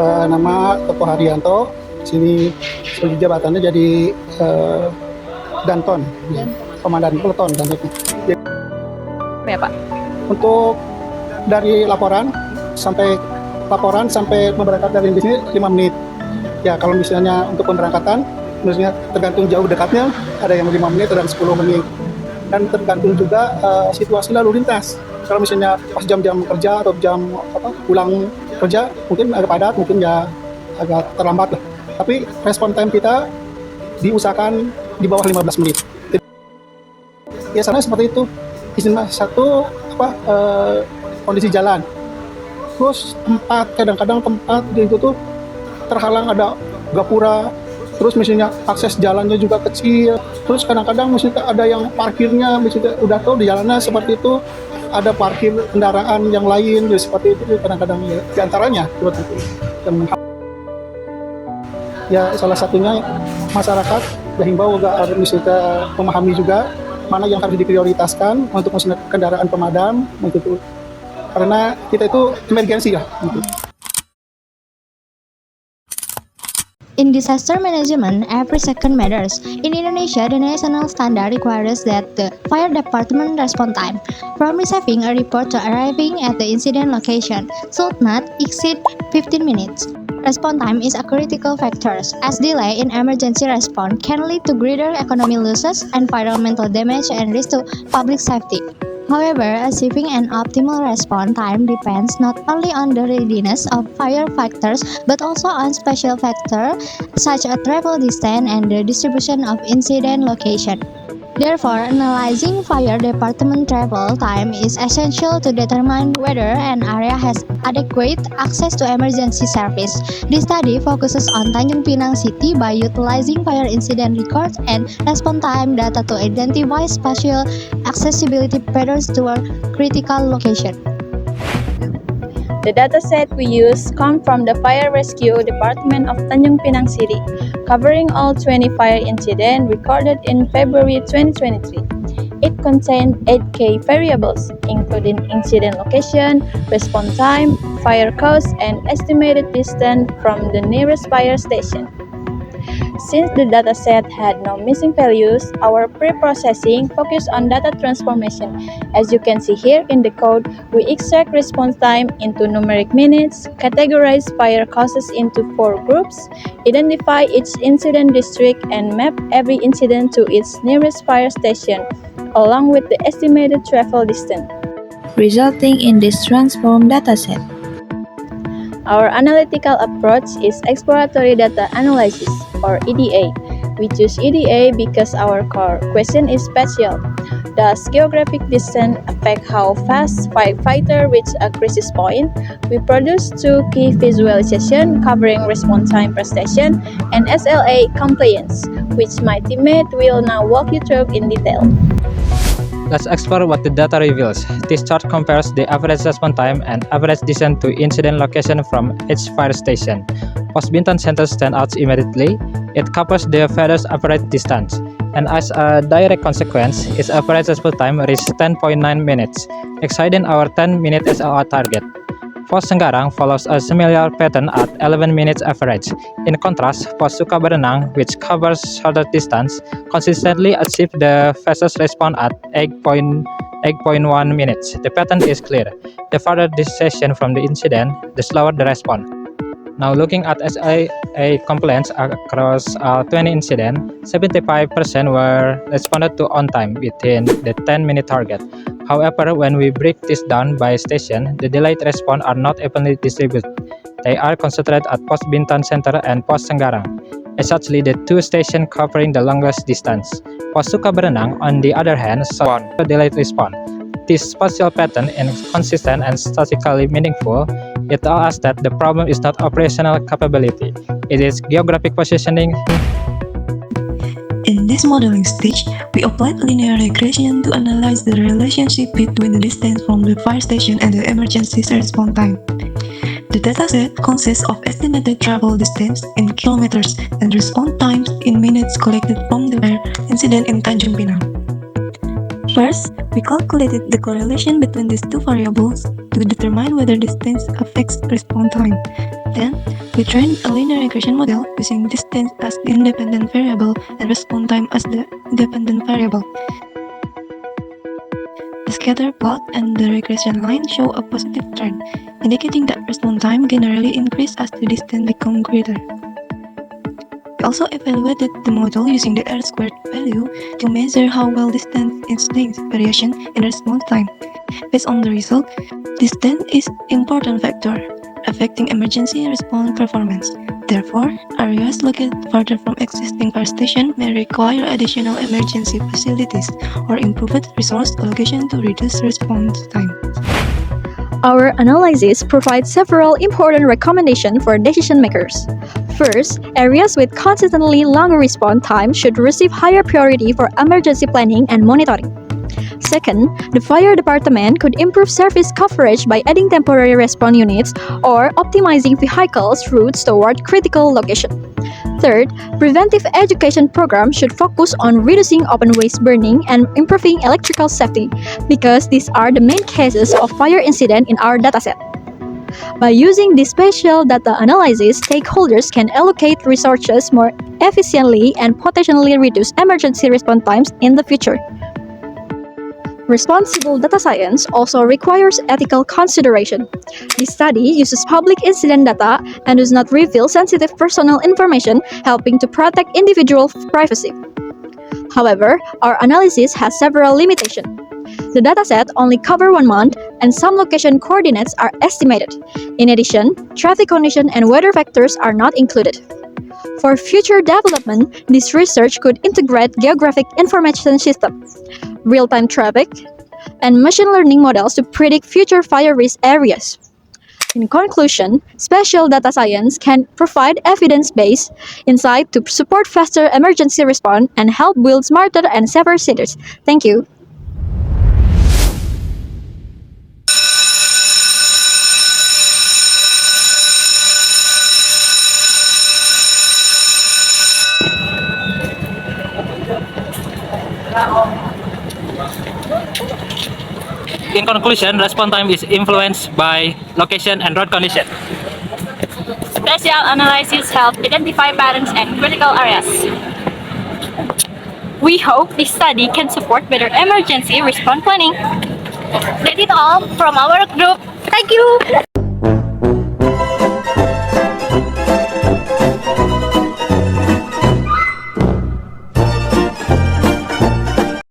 Nama Toko Haryanto. Sini sebagai jabatannya jadi Danton, komandan peleton dan Ya Pak. Untuk dari laporan sampai memberangkat dari sini 5 menit. Ya kalau misalnya untuk pemberangkatan, misalnya tergantung jauh dekatnya, ada yang 5 menit, ada yang 10 menit. Dan tergantung juga situasi lalu lintas. Kalau misalnya pas jam-jam kerja atau jam pulang kerja, mungkin agak padat, mungkin ya agak terlambat lah. Tapi respon time kita diusahakan di bawah 15 menit. Ya sana seperti itu. Istilah satu kondisi jalan. Terus kadang-kadang tempat itu tuh terhalang, ada gapura. Terus misalnya akses jalannya juga kecil. Terus kadang-kadang misalnya ada yang parkirnya, misalnya udah tahu di jalannya seperti itu, ada parkir kendaraan yang lain, jadi seperti itu kadang-kadang ya. Di antaranya seperti itu. Ya salah satunya masyarakat dihimbau agar misalnya memahami juga mana yang harus diprioritaskan untuk kendaraan pemadam gitu. Karena kita itu emergensi lah gitu. In disaster management, every second matters. In Indonesia, the national standard requires that the fire department response time, from receiving a report to arriving at the incident location, should not exceed 15 minutes. Response time is a critical factor, as delay in emergency response can lead to greater economic losses, environmental damage, and risk to public safety. However, achieving an optimal response time depends not only on the readiness of firefighters but also on special factors such as travel distance and the distribution of incident location. Therefore, analyzing fire department travel time is essential to determine whether an area has adequate access to emergency service. This study focuses on Tanjung Pinang City by utilizing fire incident records and response time data to identify spatial accessibility patterns toward critical location. The dataset we use come from the Fire Rescue Department of Tanjung Pinang City, covering all 20 fire incidents recorded in February 2023. It contained 8 key variables, including incident location, response time, fire cause, and estimated distance from the nearest fire station. Since the dataset had no missing values, our pre-processing focused on data transformation. As you can see here in the code, we extract response time into numeric minutes, categorize fire causes into 4 groups, identify each incident district, and map every incident to its nearest fire station, along with the estimated travel distance, resulting in this transformed dataset. Our analytical approach is exploratory data analysis, or EDA. We choose EDA because our core question is spatial. Does geographic distance affect how fast firefighter reach a crisis point? We produce 2 key visualizations covering response time per station and SLA compliance, which my teammate will now walk you through in detail. Let's explore what the data reveals. This chart compares the average response time and average distance to incident location from each fire station. Pos Bintan Center stands out immediately. It covers the farthest average distance, and as a direct consequence, its average response time reached 10.9 minutes, exceeding our 10-minute SLR target. Pos Senggarang follows a similar pattern at 11 minutes average. In contrast, Pos Sukabarenang, which covers shorter distance, consistently achieved the fastest response at 8.1 minutes. The pattern is clear. The farther the station from the incident, the slower the response. Now looking at SIA complaints across 20 incidents, 75% were responded to on time within the 10-minute target. However, when we break this down by station, the delayed response are not evenly distributed. They are concentrated at Pos Bintan Center and Pos Senggarang, essentially the 2 stations covering the longest distance. Pos Sukabarenang, on the other hand, saw a delayed response. This spatial pattern is consistent and statistically meaningful. It tells us that the problem is not operational capability, it is geographic positioning. In this modeling stage, we applied linear regression to analyze the relationship between the distance from the fire station and the emergency response time. The dataset consists of estimated travel distance in kilometers and response times in minutes collected from the fire incident in Tanjung Pinang. First, we calculated the correlation between these 2 variables to determine whether distance affects response time. Then, We trained a linear regression model using distance as the independent variable and response time as the dependent variable. The scatter plot and the regression line show a positive trend, indicating that response time generally increases as the distance becomes greater. We also evaluated the model using the R-squared value to measure how well distance explains variation in response time. Based on the result, distance is important factor affecting emergency response performance. Therefore, areas located farther from existing fire station may require additional emergency facilities or improved resource allocation to reduce response time. Our analysis provides several important recommendations for decision makers. First, areas with consistently long response time should receive higher priority for emergency planning and monitoring. Second, the fire department could improve service coverage by adding temporary response units or optimizing vehicles routes toward critical locations. Third, preventive education programs should focus on reducing open waste burning and improving electrical safety because these are the main cases of fire incident in our dataset. By using this spatial data analysis, stakeholders can allocate resources more efficiently and potentially reduce emergency response times in the future. Responsible data science also requires ethical consideration. This study uses public incident data and does not reveal sensitive personal information, helping to protect individual privacy. However, our analysis has several limitations. The dataset only covers 1 month, and some location coordinates are estimated. In addition, traffic condition and weather factors are not included. For future development, this research could integrate geographic information systems, real-time traffic, and machine learning models to predict future fire risk areas. In conclusion, spatial data science can provide evidence-based insight to support faster emergency response and help build smarter and safer cities. Thank you. In conclusion, response time is influenced by location and road condition. Spatial analysis help identify patterns and critical areas. We hope this study can support better emergency response planning. That's it all from our group. Thank you.